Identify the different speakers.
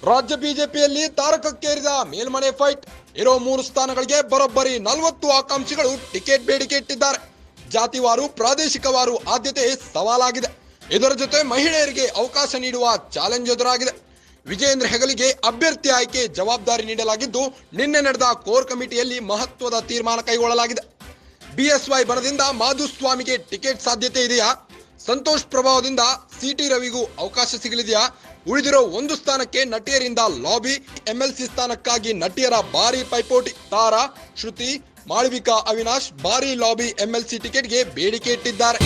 Speaker 1: ರಾಜ್ಯ ಬಿಜೆಪಿಯಲ್ಲಿ ತಾರಕಕ್ಕೇರಿದ ಮೇಲ್ಮನೆ ಫೈಟ್. ಇರೋ 3 ಸ್ಥಾನಗಳಿಗೆ ಬರೋಬ್ಬರಿ 40 ಆಕಾಂಕ್ಷಿಗಳು ಟಿಕೆಟ್ ಬೇಡಿಕೆ ಇಟ್ಟಿದ್ದಾರೆ. ಜಾತಿವಾರು ಪ್ರಾದೇಶಿಕವಾರು ಆದ್ಯತೆ ಸವಾಲಾಗಿದೆ. ಇದರ ಜೊತೆ ಮಹಿಳೆಯರಿಗೆ ಅವಕಾಶ ನೀಡುವ ಚಾಲೆಂಜ್ ಎದುರಾಗಿದೆ. ವಿಜಯೇಂದ್ರ ಹೆಗಲಿಗೆ ಅಭ್ಯರ್ಥಿ ಆಯ್ಕೆ ಜವಾಬ್ದಾರಿ ನೀಡಲಾಗಿದ್ದು, ನಿನ್ನೆ ನಡೆದ ಕೋರ್ ಕಮಿಟಿಯಲ್ಲಿ ಮಹತ್ವದ ತೀರ್ಮಾನ ಕೈಗೊಳ್ಳಲಾಗಿದೆ. ಬಿಎಸ್ವೈ ಬಣದಿಂದ ಮಾಧುಸ್ವಾಮಿಗೆ ಟಿಕೆಟ್ ಸಾಧ್ಯತೆ ಇದೆಯಾ? ಸಂತೋಷ್ ಪ್ರಭಾವದಿಂದ ಸಿಟಿ ರವಿಗೂ ಅವಕಾಶ ಸಿಗಲಿದೆಯಾ? ಉಳಿದಿರೋ 1 ಸ್ಥಾನಕ್ಕೆ ನಟಿಯರಿಂದ ಲಾಬಿ. ಎಂಎಲ್ಸಿ ಸ್ಥಾನಕ್ಕಾಗಿ ನಟಿಯರ ಭಾರಿ ಪೈಪೋಟಿ. ತಾರಾ, ಶ್ರುತಿ, ಮಾಳವಿಕಾ, ಅವಿನಾಶ್ ಭಾರಿ ಲಾಬಿ ಎಂಎಲ್ಸಿ ಟಿಕೆಟ್ಗೆ ಬೇಡಿಕೆ ಇಟ್ಟಿದ್ದಾರೆ.